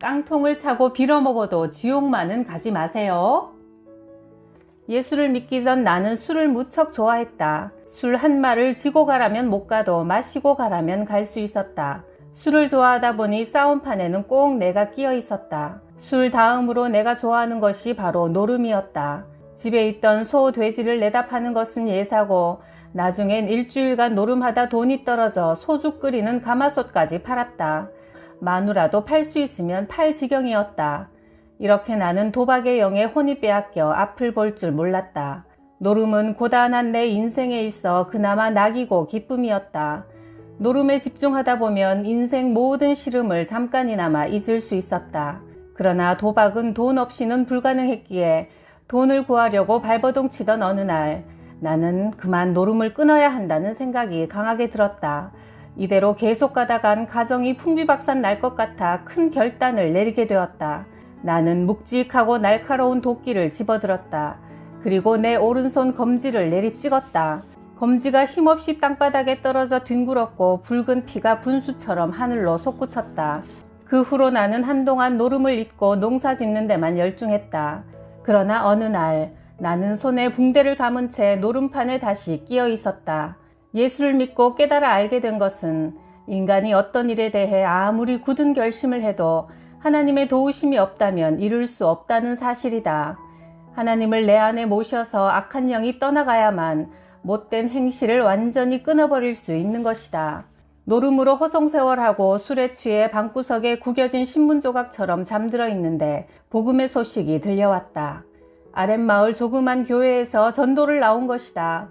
깡통을 차고 빌어먹어도 지옥만은 가지 마세요. 예수를 믿기 전 나는 술을 무척 좋아했다. 술 한 말을 지고 가라면 못 가도 마시고 가라면 갈 수 있었다. 술을 좋아하다 보니 싸움판에는 꼭 내가 끼어 있었다. 술 다음으로 내가 좋아하는 것이 바로 노름이었다. 집에 있던 소, 돼지를 내다 파는 것은 예사고 나중엔 일주일간 노름하다 돈이 떨어져 소주 끓이는 가마솥까지 팔았다. 마누라도 팔 수 있으면 팔 지경이었다. 이렇게 나는 도박의 영에 혼이 빼앗겨 앞을 볼 줄 몰랐다. 노름은 고단한 내 인생에 있어 그나마 낙이고 기쁨이었다. 노름에 집중하다 보면 인생 모든 시름을 잠깐이나마 잊을 수 있었다. 그러나 도박은 돈 없이는 불가능했기에 돈을 구하려고 발버둥 치던 어느 날 나는 그만 노름을 끊어야 한다는 생각이 강하게 들었다. 이대로 계속 가다간 가정이 풍비박산 날 것 같아 큰 결단을 내리게 되었다. 나는 묵직하고 날카로운 도끼를 집어들었다. 그리고 내 오른손 검지를 내리찍었다. 검지가 힘없이 땅바닥에 떨어져 뒹굴었고 붉은 피가 분수처럼 하늘로 솟구쳤다. 그 후로 나는 한동안 노름을 잊고 농사 짓는 데만 열중했다. 그러나 어느 날 나는 손에 붕대를 감은 채 노름판에 다시 끼어 있었다. 예수를 믿고 깨달아 알게 된 것은 인간이 어떤 일에 대해 아무리 굳은 결심을 해도 하나님의 도우심이 없다면 이룰 수 없다는 사실이다. 하나님을 내 안에 모셔서 악한 영이 떠나가야만 못된 행실을 완전히 끊어버릴 수 있는 것이다. 노름으로 허송세월하고 술에 취해 방구석에 구겨진 신문조각처럼 잠들어 있는데 복음의 소식이 들려왔다. 아랫마을 조그만 교회에서 전도를 나온 것이다.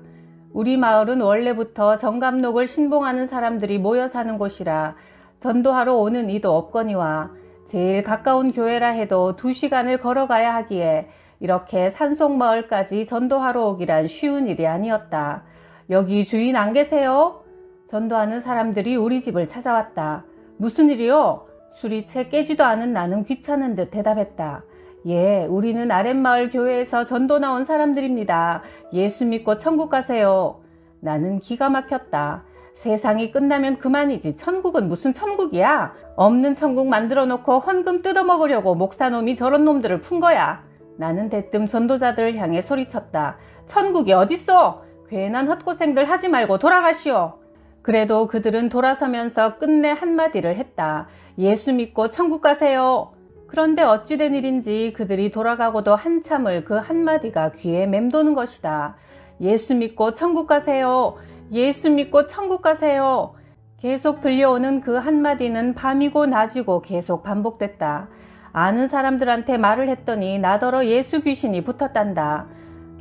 우리 마을은 원래부터 정감록을 신봉하는 사람들이 모여 사는 곳이라 전도하러 오는 이도 없거니와 제일 가까운 교회라 해도 2시간을 걸어가야 하기에 이렇게 산속마을까지 전도하러 오기란 쉬운 일이 아니었다. 여기 주인 안 계세요? 전도하는 사람들이 우리 집을 찾아왔다. 무슨 일이요? 술이 채 깨지도 않은 나는 귀찮은 듯 대답했다. 예, 우리는 아랫마을 교회에서 전도 나온 사람들입니다. 예수 믿고 천국 가세요. 나는 기가 막혔다. 세상이 끝나면 그만이지 천국은 무슨 천국이야? 없는 천국 만들어 놓고 헌금 뜯어먹으려고 목사놈이 저런 놈들을 푼 거야. 나는 대뜸 전도자들을 향해 소리쳤다. 천국이 어딨어? 괜한 헛고생들 하지 말고 돌아가시오. 그래도 그들은 돌아서면서 끝내 한마디를 했다. 예수 믿고 천국 가세요. 그런데 어찌된 일인지 그들이 돌아가고도 한참을 그 한마디가 귀에 맴도는 것이다. 예수 믿고 천국 가세요. 예수 믿고 천국 가세요. 계속 들려오는 그 한마디는 밤이고 낮이고 계속 반복됐다. 아는 사람들한테 말을 했더니 나더러 예수 귀신이 붙었단다.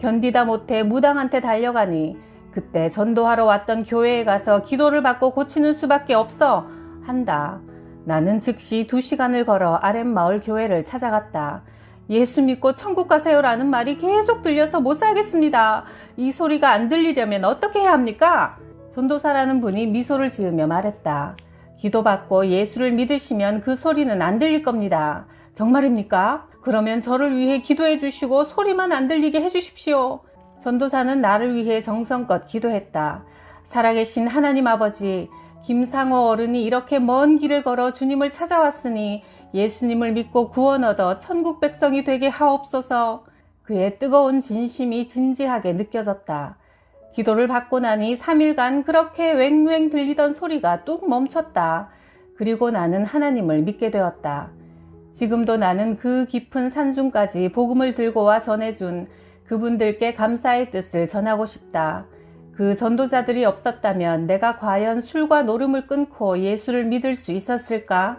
견디다 못해 무당한테 달려가니 그때 전도하러 왔던 교회에 가서 기도를 받고 고치는 수밖에 없어 한다. 나는 즉시 2시간을 걸어 아랫마을 교회를 찾아갔다. 예수 믿고 천국 가세요라는 말이 계속 들려서 못 살겠습니다. 이 소리가 안 들리려면 어떻게 해야 합니까? 전도사라는 분이 미소를 지으며 말했다. 기도받고 예수를 믿으시면 그 소리는 안 들릴 겁니다. 정말입니까? 그러면 저를 위해 기도해 주시고 소리만 안 들리게 해 주십시오. 전도사는 나를 위해 정성껏 기도했다. 살아계신 하나님 아버지, 김상호 어른이 이렇게 먼 길을 걸어 주님을 찾아왔으니 예수님을 믿고 구원 얻어 천국 백성이 되게 하옵소서. 그의 뜨거운 진심이 진지하게 느껴졌다. 기도를 받고 나니 3일간 그렇게 왱왱 들리던 소리가 뚝 멈췄다. 그리고 나는 하나님을 믿게 되었다. 지금도 나는 그 깊은 산중까지 복음을 들고 와 전해준 그분들께 감사의 뜻을 전하고 싶다. 그 전도자들이 없었다면 내가 과연 술과 노름을 끊고 예수를 믿을 수 있었을까?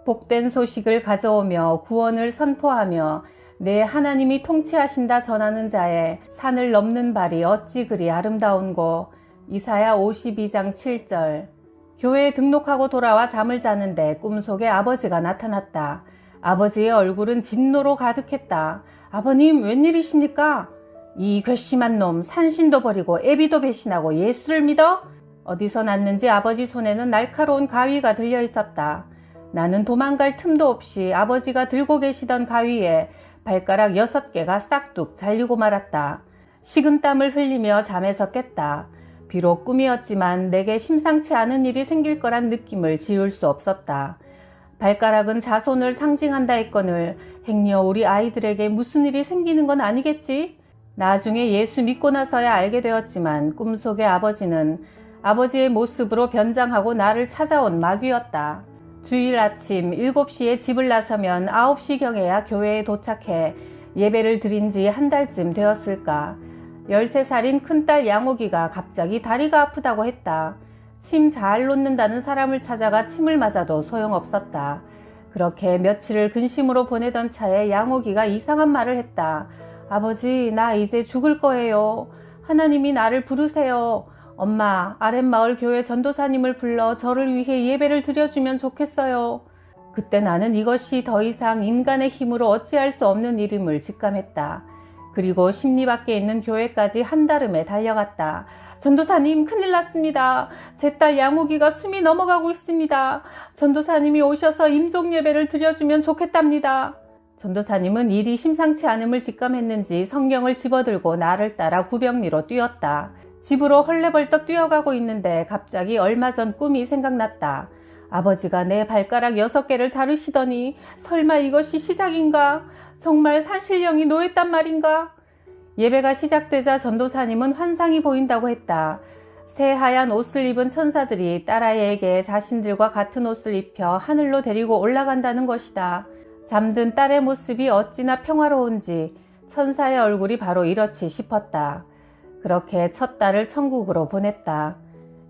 복된 소식을 가져오며 구원을 선포하며 내 하나님이 통치하신다 전하는 자의 산을 넘는 발이 어찌 그리 아름다운고. 이사야 52장 7절. 교회에 등록하고 돌아와 잠을 자는데 꿈속에 아버지가 나타났다. 아버지의 얼굴은 진노로 가득했다. 아버님, 웬일이십니까? 이 괘씸한 놈, 산신도 버리고 애비도 배신하고 예수를 믿어? 어디서 났는지 아버지 손에는 날카로운 가위가 들려 있었다. 나는 도망갈 틈도 없이 아버지가 들고 계시던 가위에 발가락 6개가 싹둑 잘리고 말았다. 식은땀을 흘리며 잠에서 깼다. 비록 꿈이었지만 내게 심상치 않은 일이 생길 거란 느낌을 지울 수 없었다. 발가락은 자손을 상징한다 했거늘 행여 우리 아이들에게 무슨 일이 생기는 건 아니겠지? 나중에 예수 믿고 나서야 알게 되었지만 꿈속의 아버지는 아버지의 모습으로 변장하고 나를 찾아온 마귀였다. 주일 아침 7시에 집을 나서면 9시경에야 교회에 도착해 예배를 드린 지 한 달쯤 되었을까. 13살인 큰딸 양옥이가 갑자기 다리가 아프다고 했다. 침 잘 놓는다는 사람을 찾아가 침을 맞아도 소용없었다. 그렇게 며칠을 근심으로 보내던 차에 양옥이가 이상한 말을 했다. 아버지, 나 이제 죽을 거예요. 하나님이 나를 부르세요. 엄마, 아랫마을 교회 전도사님을 불러 저를 위해 예배를 드려주면 좋겠어요. 그때 나는 이것이 더 이상 인간의 힘으로 어찌할 수 없는 일임을 직감했다. 그리고 십리 밖에 있는 교회까지 한달음에 달려갔다. 전도사님, 큰일 났습니다. 제 딸 양옥이가 숨이 넘어가고 있습니다. 전도사님이 오셔서 임종 예배를 드려주면 좋겠답니다. 전도사님은 일이 심상치 않음을 직감했는지 성경을 집어들고 나를 따라 구병리로 뛰었다. 집으로 헐레벌떡 뛰어가고 있는데 갑자기 얼마 전 꿈이 생각났다. 아버지가 내 발가락 6개를 자르시더니 설마 이것이 시작인가? 정말 산신령이 노했단 말인가? 예배가 시작되자 전도사님은 환상이 보인다고 했다. 새하얀 옷을 입은 천사들이 딸아이에게 자신들과 같은 옷을 입혀 하늘로 데리고 올라간다는 것이다. 잠든 딸의 모습이 어찌나 평화로운지 천사의 얼굴이 바로 이렇지 싶었다. 그렇게 첫 딸을 천국으로 보냈다.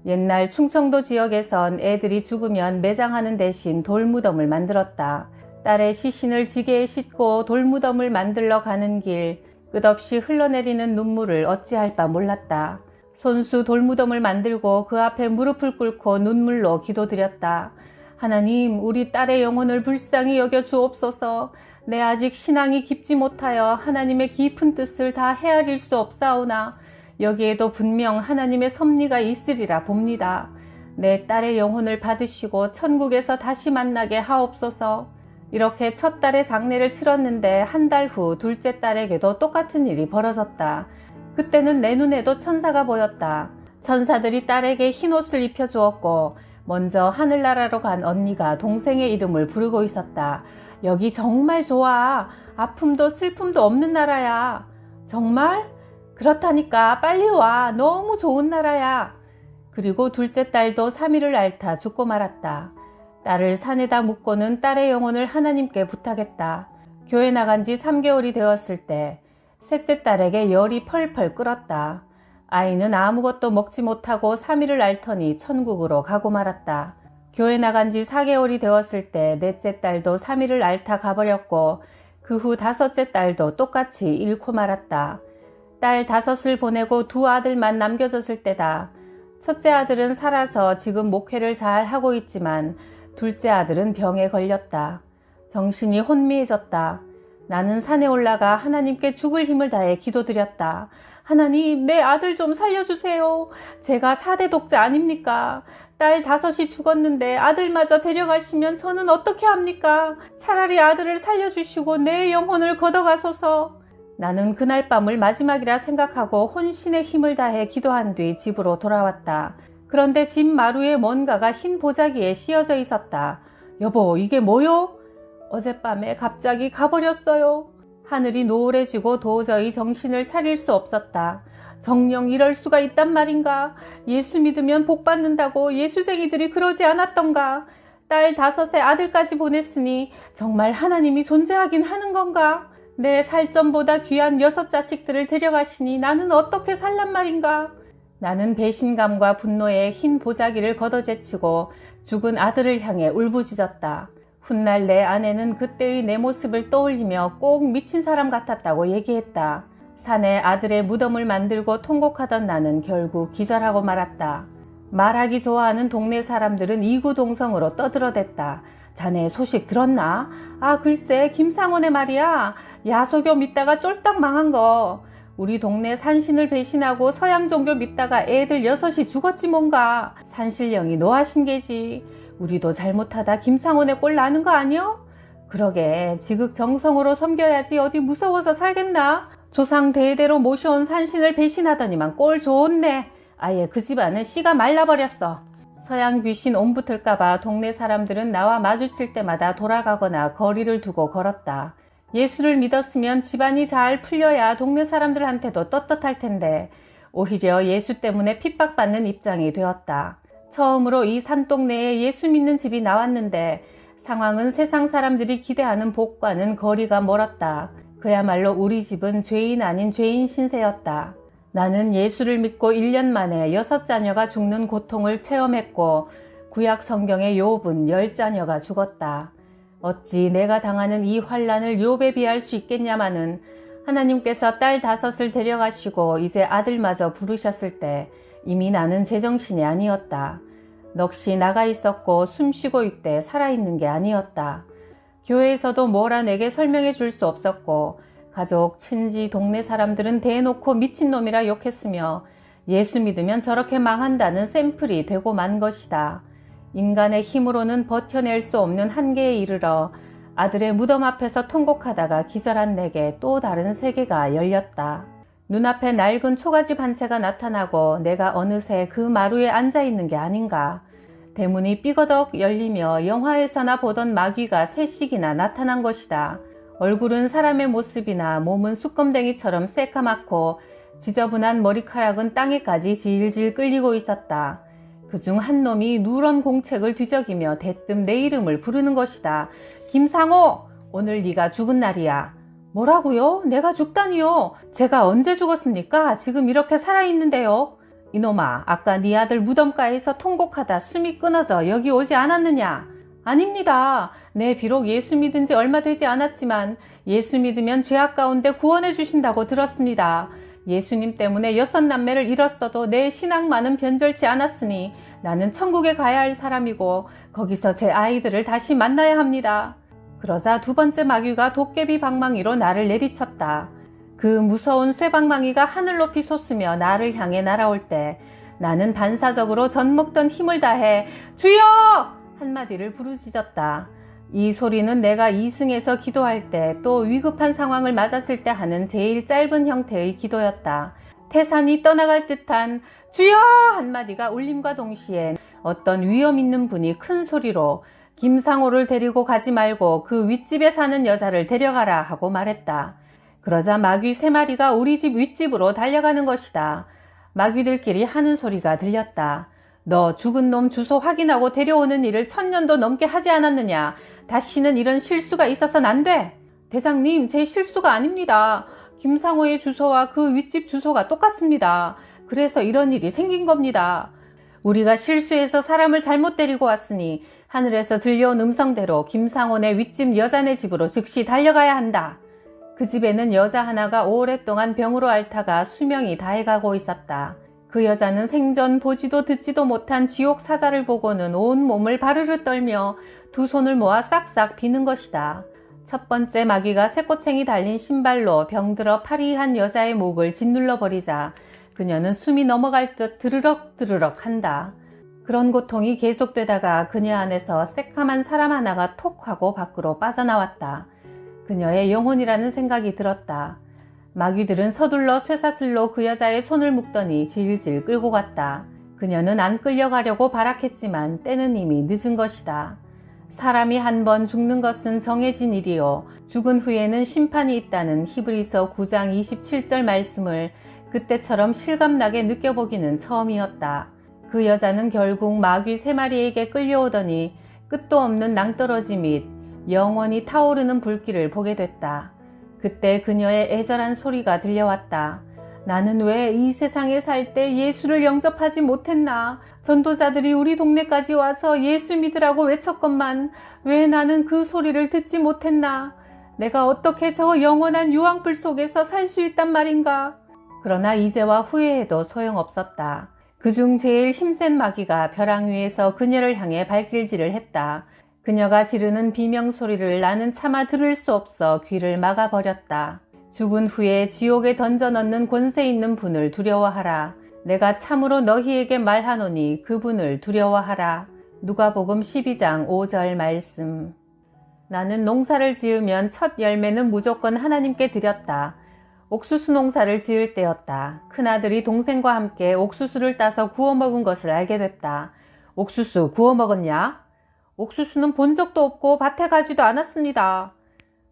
옛날 충청도 지역에선 애들이 죽으면 매장하는 대신 돌무덤을 만들었다. 딸의 시신을 지게에 싣고 돌무덤을 만들러 가는 길, 끝없이 흘러내리는 눈물을 어찌할 바 몰랐다. 손수 돌무덤을 만들고 그 앞에 무릎을 꿇고 눈물로 기도드렸다. 하나님, 우리 딸의 영혼을 불쌍히 여겨 주옵소서. 내 아직 신앙이 깊지 못하여 하나님의 깊은 뜻을 다 헤아릴 수 없사오나 여기에도 분명 하나님의 섭리가 있으리라 봅니다. 내 딸의 영혼을 받으시고 천국에서 다시 만나게 하옵소서. 이렇게 첫 딸의 장례를 치렀는데 한 달 후 둘째 딸에게도 똑같은 일이 벌어졌다. 그때는 내 눈에도 천사가 보였다. 천사들이 딸에게 흰옷을 입혀주었고 먼저 하늘나라로 간 언니가 동생의 이름을 부르고 있었다. 여기 정말 좋아. 아픔도 슬픔도 없는 나라야. 정말? 그렇다니까 빨리 와. 너무 좋은 나라야. 그리고 둘째 딸도 3일을 앓다 죽고 말았다. 딸을 산에다 묻고는 딸의 영혼을 하나님께 부탁했다. 교회 나간 지 3개월이 되었을 때 셋째 딸에게 열이 펄펄 끓었다. 아이는 아무것도 먹지 못하고 3일을 앓더니 천국으로 가고 말았다. 교회 나간 지 4개월이 되었을 때 넷째 딸도 3일을 앓다 가버렸고 그 후 다섯째 딸도 똑같이 잃고 말았다. 딸 5을 보내고 2 아들만 남겨졌을 때다. 첫째 아들은 살아서 지금 목회를 잘 하고 있지만 둘째 아들은 병에 걸렸다. 정신이 혼미해졌다. 나는 산에 올라가 하나님께 죽을 힘을 다해 기도드렸다. 하나님, 내 아들 좀 살려주세요. 제가 4대 독자 아닙니까? 딸 5이 죽었는데 아들마저 데려가시면 저는 어떻게 합니까? 차라리 아들을 살려주시고 내 영혼을 걷어가소서. 나는 그날 밤을 마지막이라 생각하고 혼신의 힘을 다해 기도한 뒤 집으로 돌아왔다. 그런데 집 마루에 뭔가가 흰 보자기에 씌어져 있었다. 여보, 이게 뭐요? 어젯밤에 갑자기 가버렸어요. 하늘이 노을해지고 도저히 정신을 차릴 수 없었다. 정녕 이럴 수가 있단 말인가? 예수 믿으면 복 받는다고 예수쟁이들이 그러지 않았던가? 딸 5의 아들까지 보냈으니 정말 하나님이 존재하긴 하는 건가? 내 살점보다 귀한 6자식들을 데려가시니 나는 어떻게 살란 말인가? 나는 배신감과 분노에 흰 보자기를 걷어제치고 죽은 아들을 향해 울부짖었다. 훗날 내 아내는 그때의 내 모습을 떠올리며 꼭 미친 사람 같았다고 얘기했다. 산에 아들의 무덤을 만들고 통곡하던 나는 결국 기절하고 말았다. 말하기 좋아하는 동네 사람들은 이구동성으로 떠들어댔다. 자네 소식 들었나? 아, 글쎄 김상원의 말이야. 야소교 믿다가 쫄딱 망한 거. 우리 동네 산신을 배신하고 서양 종교 믿다가 애들 6이 죽었지 뭔가. 산신령이 노하신 게지. 우리도 잘못하다 김상원의 꼴 나는 거 아니여? 그러게 지극정성으로 섬겨야지 어디 무서워서 살겠나? 조상 대대로 모셔온 산신을 배신하더니만 꼴 좋네. 아예 그 집안은 씨가 말라버렸어. 서양 귀신 옴붙을까봐 동네 사람들은 나와 마주칠 때마다 돌아가거나 거리를 두고 걸었다. 예수를 믿었으면 집안이 잘 풀려야 동네 사람들한테도 떳떳할 텐데 오히려 예수 때문에 핍박받는 입장이 되었다. 처음으로 이 산동네에 예수 믿는 집이 나왔는데 상황은 세상 사람들이 기대하는 복과는 거리가 멀었다. 그야말로 우리 집은 죄인 아닌 죄인 신세였다. 나는 예수를 믿고 1년 만에 6자녀가 죽는 고통을 체험했고 구약 성경의 욥은 10자녀가 죽었다. 어찌 내가 당하는 이 환난을 욥에 비할 수 있겠냐마는 하나님께서 딸 5을 데려가시고 이제 아들마저 부르셨을 때 이미 나는 제정신이 아니었다. 넋이 나가 있었고 숨쉬고 있되 살아있는 게 아니었다. 교회에서도 뭐라 내게 설명해 줄 수 없었고 가족, 친지, 동네 사람들은 대놓고 미친놈이라 욕했으며 예수 믿으면 저렇게 망한다는 샘플이 되고 만 것이다. 인간의 힘으로는 버텨낼 수 없는 한계에 이르러 아들의 무덤 앞에서 통곡하다가 기절한 내게 또 다른 세계가 열렸다. 눈앞에 낡은 초가집 한 채가 나타나고 내가 어느새 그 마루에 앉아있는 게 아닌가. 대문이 삐거덕 열리며 영화에서나 보던 마귀가 3씩이나 나타난 것이다. 얼굴은 사람의 모습이나 몸은 숯검댕이처럼 새까맣고 지저분한 머리카락은 땅에까지 질질 끌리고 있었다. 그중 한 놈이 누런 공책을 뒤적이며 대뜸 내 이름을 부르는 것이다. 김상호! 오늘 네가 죽은 날이야. 뭐라고요? 내가 죽다니요? 제가 언제 죽었습니까? 지금 이렇게 살아있는데요. 이놈아, 아까 네 아들 무덤가에서 통곡하다 숨이 끊어져 여기 오지 않았느냐? 아닙니다. 네, 비록 예수 믿은 지 얼마 되지 않았지만 예수 믿으면 죄악 가운데 구원해 주신다고 들었습니다. 예수님 때문에 6남매를 잃었어도 내 신앙만은 변절치 않았으니 나는 천국에 가야 할 사람이고 거기서 제 아이들을 다시 만나야 합니다. 그러자 2번째 마귀가 도깨비 방망이로 나를 내리쳤다. 그 무서운 쇠방망이가 하늘 높이 솟으며 나를 향해 날아올 때 나는 반사적으로 젖먹던 힘을 다해 주여! 한마디를 부르짖었다. 이 소리는 내가 이승에서 기도할 때 또 위급한 상황을 맞았을 때 하는 제일 짧은 형태의 기도였다. 태산이 떠나갈 듯한 주여! 한마디가 울림과 동시에 어떤 위험 있는 분이 큰 소리로 김상호를 데리고 가지 말고 그 윗집에 사는 여자를 데려가라 하고 말했다. 그러자 마귀 3마리가 우리 집 윗집으로 달려가는 것이다. 마귀들끼리 하는 소리가 들렸다. 너 죽은 놈 주소 확인하고 데려오는 일을 1000년도 넘게 하지 않았느냐? 다시는 이런 실수가 있어서는 안 돼. 대장님, 제 실수가 아닙니다. 김상호의 주소와 그 윗집 주소가 똑같습니다. 그래서 이런 일이 생긴 겁니다. 우리가 실수해서 사람을 잘못 데리고 왔으니 하늘에서 들려온 음성대로 김상호네 윗집 여자네 집으로 즉시 달려가야 한다. 그 집에는 여자 하나가 오랫동안 병으로 앓다가 수명이 다해가고 있었다. 그 여자는 생전 보지도 듣지도 못한 지옥 사자를 보고는 온 몸을 바르르 떨며 2 손을 모아 싹싹 비는 것이다. 첫 번째 마귀가 새꼬챙이 달린 신발로 병들어 파리한 여자의 목을 짓눌러 버리자 그녀는 숨이 넘어갈 듯 드르럭 드르럭 한다. 그런 고통이 계속되다가 그녀 안에서 새까만 사람 하나가 톡 하고 밖으로 빠져나왔다. 그녀의 영혼이라는 생각이 들었다. 마귀들은 서둘러 쇠사슬로 그 여자의 손을 묶더니 질질 끌고 갔다. 그녀는 안 끌려가려고 발악했지만 때는 이미 늦은 것이다. 사람이 한 번 죽는 것은 정해진 일이요 죽은 후에는 심판이 있다는 히브리서 9장 27절 말씀을 그때처럼 실감나게 느껴보기는 처음이었다. 그 여자는 결국 마귀 3마리에게 끌려오더니 끝도 없는 낭떠러지 및 영원히 타오르는 불길을 보게 됐다. 그때 그녀의 애절한 소리가 들려왔다. 나는 왜 이 세상에 살 때 예수를 영접하지 못했나? 전도자들이 우리 동네까지 와서 예수 믿으라고 외쳤건만 왜 나는 그 소리를 듣지 못했나? 내가 어떻게 저 영원한 유황불 속에서 살 수 있단 말인가? 그러나 이제와 후회해도 소용없었다. 그중 제일 힘센 마귀가 벼랑 위에서 그녀를 향해 발길질을 했다. 그녀가 지르는 비명소리를 나는 차마 들을 수 없어 귀를 막아버렸다. 죽은 후에 지옥에 던져 넣는 권세 있는 분을 두려워하라. 내가 참으로 너희에게 말하노니 그분을 두려워하라. 누가복음 12장 5절 말씀. 나는 농사를 지으면 첫 열매는 무조건 하나님께 드렸다. 옥수수 농사를 지을 때였다. 큰아들이 동생과 함께 옥수수를 따서 구워 먹은 것을 알게 됐다. 옥수수 구워 먹었냐? 옥수수는 본 적도 없고 밭에 가지도 않았습니다.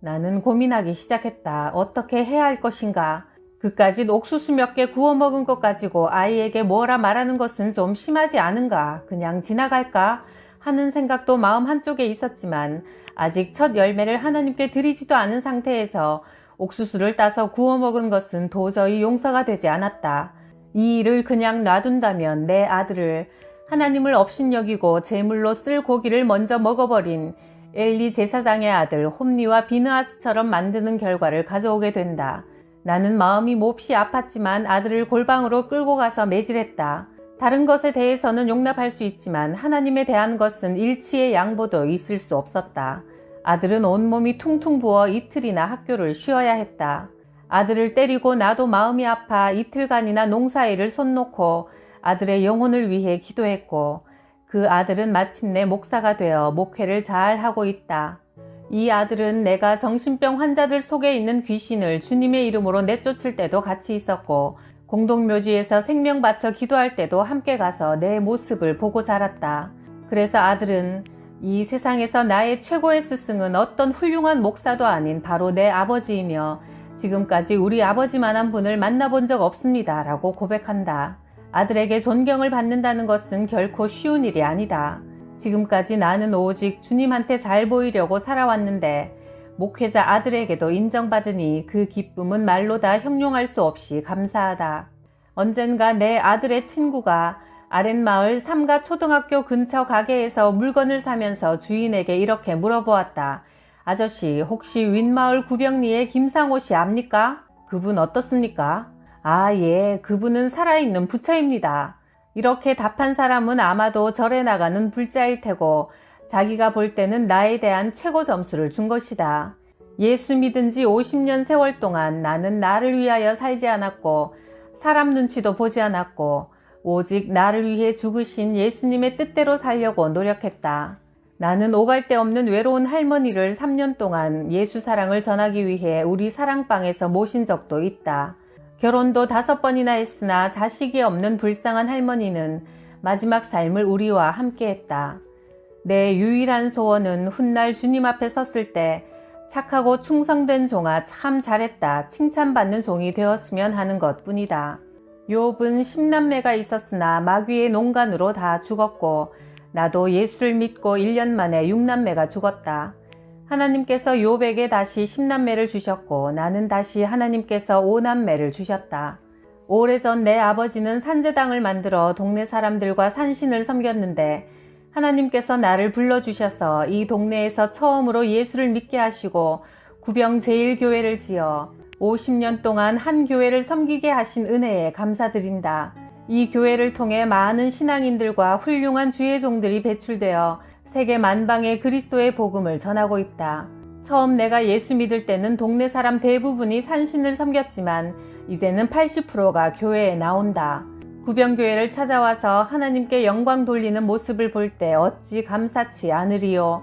나는 고민하기 시작했다. 어떻게 해야 할 것인가? 그까짓 옥수수 몇 개 구워 먹은 것 가지고 아이에게 뭐라 말하는 것은 좀 심하지 않은가? 그냥 지나갈까? 하는 생각도 마음 한쪽에 있었지만 아직 첫 열매를 하나님께 드리지도 않은 상태에서 옥수수를 따서 구워 먹은 것은 도저히 용서가 되지 않았다. 이 일을 그냥 놔둔다면 내 아들을 하나님을 업신여기고 제물로 쓸 고기를 먼저 먹어버린 엘리 제사장의 아들 홈리와 비느하스처럼 만드는 결과를 가져오게 된다. 나는 마음이 몹시 아팠지만 아들을 골방으로 끌고 가서 매질했다. 다른 것에 대해서는 용납할 수 있지만 하나님에 대한 것은 일치의 양보도 있을 수 없었다. 아들은 온몸이 퉁퉁 부어 이틀이나 학교를 쉬어야 했다. 아들을 때리고 나도 마음이 아파 이틀간이나 농사일을 손 놓고 아들의 영혼을 위해 기도했고 그 아들은 마침내 목사가 되어 목회를 잘 하고 있다. 이 아들은 내가 정신병 환자들 속에 있는 귀신을 주님의 이름으로 내쫓을 때도 같이 있었고 공동묘지에서 생명 바쳐 기도할 때도 함께 가서 내 모습을 보고 자랐다. 그래서 아들은 이 세상에서 나의 최고의 스승은 어떤 훌륭한 목사도 아닌 바로 내 아버지이며 지금까지 우리 아버지만한 분을 만나본 적 없습니다 라고 고백한다. 아들에게 존경을 받는다는 것은 결코 쉬운 일이 아니다. 지금까지 나는 오직 주님한테 잘 보이려고 살아왔는데 목회자 아들에게도 인정받으니 그 기쁨은 말로 다 형용할 수 없이 감사하다. 언젠가 내 아들의 친구가 아랫마을 삼가 초등학교 근처 가게에서 물건을 사면서 주인에게 이렇게 물어보았다. 아저씨, 혹시 윗마을 구병리의 김상호 씨 압니까? 그분 어떻습니까? 아, 예, 그분은 살아있는 부처입니다. 이렇게 답한 사람은 아마도 절에 나가는 불자일 테고 자기가 볼 때는 나에 대한 최고 점수를 준 것이다. 예수 믿은 지 50년 세월 동안 나는 나를 위하여 살지 않았고 사람 눈치도 보지 않았고 오직 나를 위해 죽으신 예수님의 뜻대로 살려고 노력했다. 나는 오갈 데 없는 외로운 할머니를 3년 동안 예수 사랑을 전하기 위해 우리 사랑방에서 모신 적도 있다. 결혼도 5번이나 했으나 자식이 없는 불쌍한 할머니는 마지막 삶을 우리와 함께 했다. 내 유일한 소원은 훗날 주님 앞에 섰을 때 착하고 충성된 종아 참 잘했다 칭찬받는 종이 되었으면 하는 것뿐이다. 욥은 10남매가 있었으나 마귀의 농간으로 다 죽었고 나도 예수를 믿고 1년 만에 6남매가 죽었다. 하나님께서 욥에게 다시 10남매를 주셨고 나는 다시 하나님께서 5남매를 주셨다. 오래전 내 아버지는 산제당을 만들어 동네 사람들과 산신을 섬겼는데 하나님께서 나를 불러주셔서 이 동네에서 처음으로 예수를 믿게 하시고 구병 제1교회를 지어 50년 동안 한 교회를 섬기게 하신 은혜에 감사드린다. 이 교회를 통해 많은 신앙인들과 훌륭한 주의 종들이 배출되어 세계 만방에 그리스도의 복음을 전하고 있다. 처음 내가 예수 믿을 때는 동네 사람 대부분이 산신을 섬겼지만 이제는 80%가 교회에 나온다. 구병교회를 찾아와서 하나님께 영광 돌리는 모습을 볼 때 어찌 감사치 않으리요.